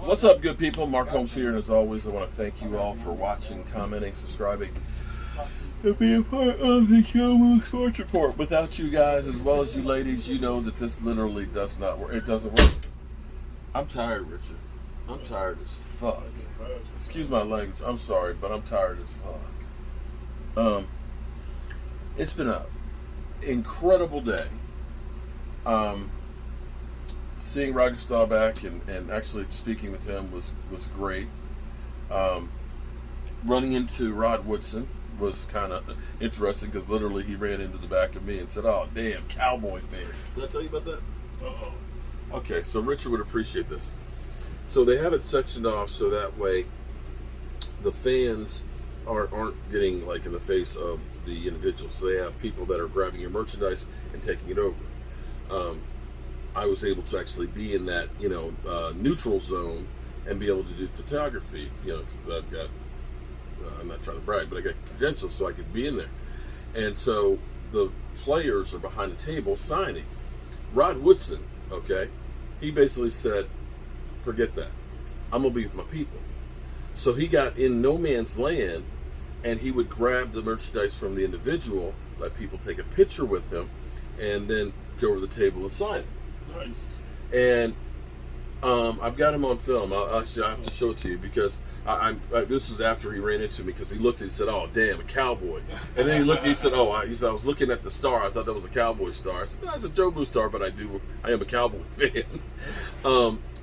What's up, good people? Mark Holmes here, and as always, I want to thank you all for watching, commenting, subscribing, and being part of the Cowboys Sports Report. Without you guys, as well as you ladies, you know that this literally does not work. It doesn't work. I'm tired, Richard. I'm tired as fuck. Excuse my language. I'm sorry, but I'm tired as fuck. It's been an incredible day. Seeing Roger Staubach and actually speaking with him was great. Running into Rod Woodson was kind of interesting because literally he ran into the back of me and said, "Oh, damn, Cowboy fan." Did I tell you about that? Uh-oh. Okay, so Richard would appreciate this. So they have it sectioned off so that way the fans aren't getting like in the face of the individuals. So they have people that are grabbing your merchandise and taking it over. I was able to actually be in that, neutral zone and be able to do photography, because I've got, I'm not trying to brag, but I got credentials so I could be in there. And so the players are behind the table signing. Rod Woodson, okay, he basically said, forget that. I'm going to be with my people. So he got in no man's land, and he would grab the merchandise from the individual, let people take a picture with him, and then go over the table and sign it. Nice. And I've got him on film. I have to show it to you because this is after he ran into me because he looked and he said, "Oh, damn, a cowboy." And then he looked and he said, he said, "I was looking at the star. I thought that was a Cowboy star." I said, "No, it's a Joe Boo star, but I am a Cowboy fan."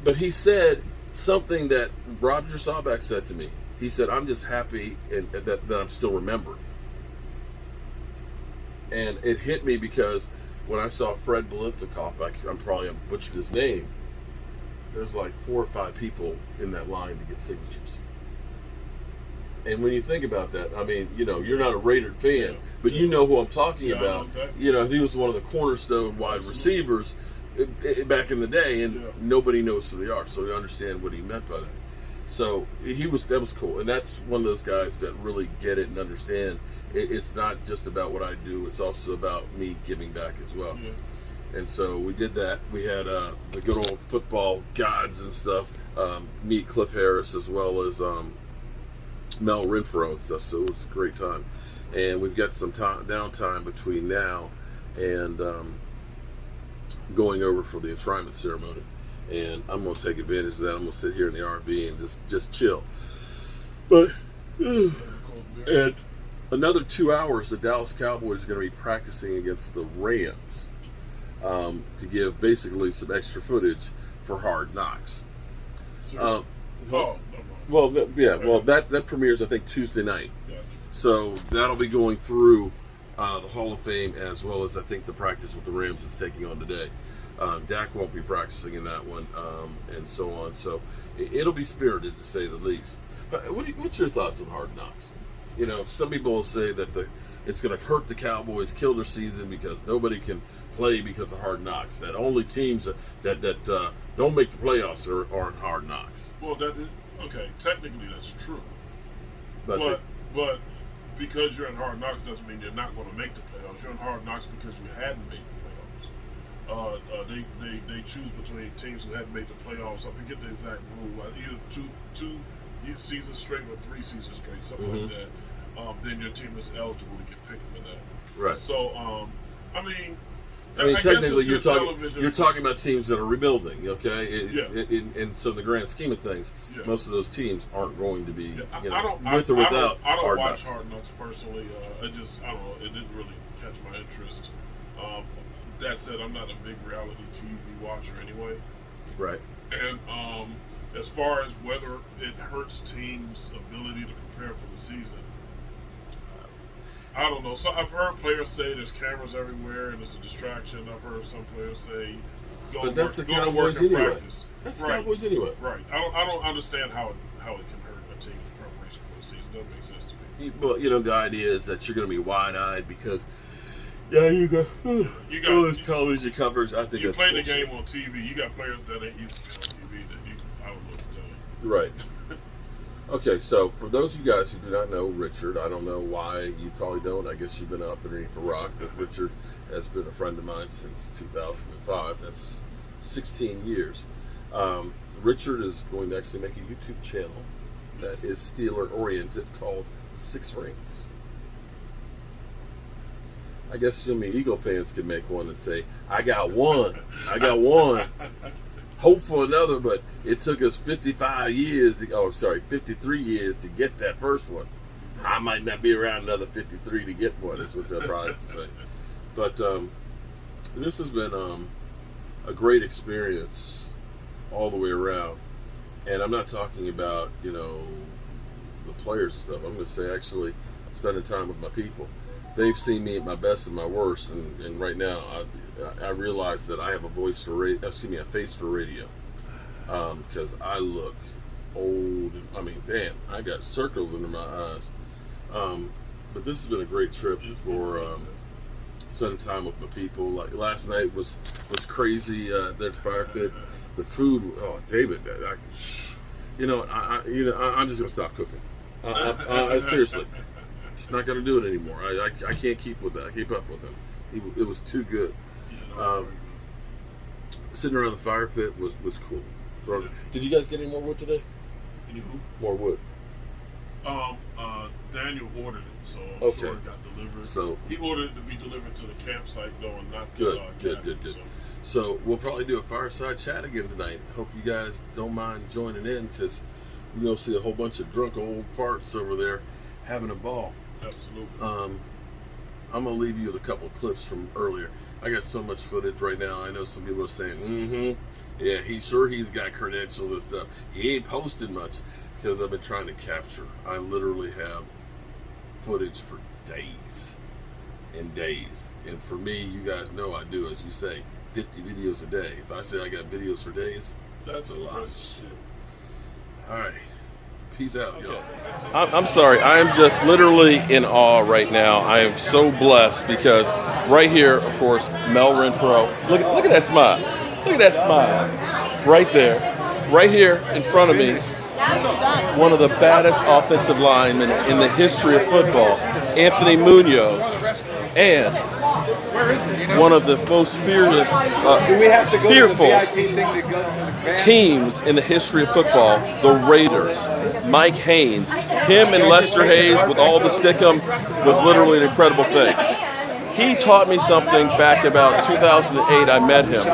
But he said something that Roger Staubach said to me. He said, "I'm just happy that I'm still remembered." And it hit me because when I saw Fred Belithnikoff, I'm probably butchered his name, there's like 4 or 5 people in that line to get signatures. And when you think about that, I mean, you're not a Raider fan, but you know who I'm talking about. Exactly. He was one of the cornerstone wide receivers back in the day, and nobody knows who they are, so they understand what he meant by that. So that was cool, and that's one of those guys that really get it and understand. It's not just about what I do; it's also about me giving back as well. Yeah. And so we did that. We had the good old football gods and stuff meet Cliff Harris as well as Mel Renfro and stuff. So it was a great time, and we've got some downtime between now and going over for the enshrinement ceremony. And I'm going to take advantage of that. I'm going to sit here in the RV and just chill. But and another 2 hours, the Dallas Cowboys are going to be practicing against the Rams to give basically some extra footage for Hard Knocks. That premieres I think Tuesday night. Gotcha. So that'll be going through the Hall of Fame as well as I think the practice with the Rams is taking on today. Dak won't be practicing in that one, and so on. So it'll be spirited to say the least. But what's your thoughts on Hard Knocks? Some people will say that it's going to hurt the Cowboys, kill their season because nobody can play because of Hard Knocks. That only teams that don't make the playoffs are in Hard Knocks. Well, technically that's true. But because you're in Hard Knocks doesn't mean you're not going to make the playoffs. You're in Hard Knocks because you hadn't made the playoffs. They choose between teams who hadn't made the playoffs. I forget the exact rule. Either two seasons straight or 3 seasons straight, something like that. Then your team is eligible to get picked for that. Right. So, I mean, technically, you're talking about teams that are rebuilding, okay? And so, in the grand scheme of things, most of those teams aren't going to be, with or without. I don't watch Hard Knocks personally. I don't know. It didn't really catch my interest. That said, I'm not a big reality TV watcher anyway. Right. And as far as whether it hurts teams' ability to prepare for the season, I don't know. So I've heard players say there's cameras everywhere and it's a distraction. I've heard some players say go to work and practice. That's the Cowboys anyway. Right. I don't understand how it can hurt a team's preparation for the season. That doesn't make sense to me. Well, the idea is that you're going to be wide-eyed because you got all this television coverage. I think you that's play bullshit. The game on TV. You got players that ain't used to being on TV I don't know what to tell you. Right. Okay, so for those of you guys who do not know Richard, I don't know why you probably don't. I guess you've been up underneath a rock, but Richard has been a friend of mine since 2005. That's 16 years. Richard is going to actually make a YouTube channel that is Steeler oriented called Six Rings. I guess Eagle fans can make one and say, I got one. I got one. Hope for another, but it took us 53 years to get that first one. I might not be around another 53 to get one, is what they'll probably say. But this has been a great experience all the way around. And I'm not talking about, the players and stuff. I'm going to say actually spending time with my people. They've seen me at my best and my worst, and right now I realize that I have a face for radio, because I look old. I mean, damn, I got circles under my eyes. But this has been a great trip for spending time with my people. Like last night was crazy. That fire pit, the food. Oh, David, I'm just gonna stop cooking. Seriously. Just not going to do it anymore. I can't keep up with him. It was too good. Sitting around the fire pit was cool. Did you guys get any more wood today? Any who? More wood. Daniel ordered it, so I'm okay. sure it got delivered. So he ordered it to be delivered to the campsite, though, and not good. Good. So we'll probably do a fireside chat again tonight. Hope you guys don't mind joining in, because we're going to see a whole bunch of drunk old farts over there having a ball. Absolutely. I'm gonna leave you with a couple of clips from earlier. I got so much footage right now. I know some people are saying, yeah, he's got credentials and stuff. He ain't posted much, because I've been trying to capture. I literally have footage for days and days. And for me, you guys know I do, as you say, 50 videos a day. If I say I got videos for days, that's a lot. All right. Peace out, y'all. I'm sorry. I am just literally in awe right now. I am so blessed, because right here, of course, Mel Renfro. Look at that smile. Look at that smile. Right there. Right here in front of me. One of the baddest offensive linemen in the history of football, Anthony Munoz. And one of the most fearful teams in the history of football, the Raiders. Mike Haynes, him and Lester Hayes with all the stickum was literally an incredible thing. He taught me something back about 2008. I met him,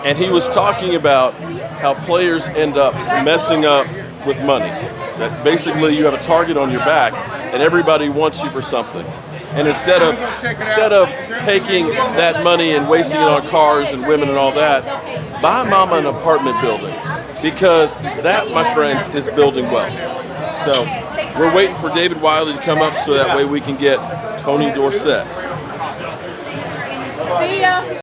and he was talking about how players end up messing up with money. That basically you have a target on your back, and everybody wants you for something. And instead of taking that money and wasting it on cars and women and all that, buy mama an apartment building, because that, my friends, is building wealth. So we're waiting for David Wiley to come up so that way we can get Tony Dorsett. See ya.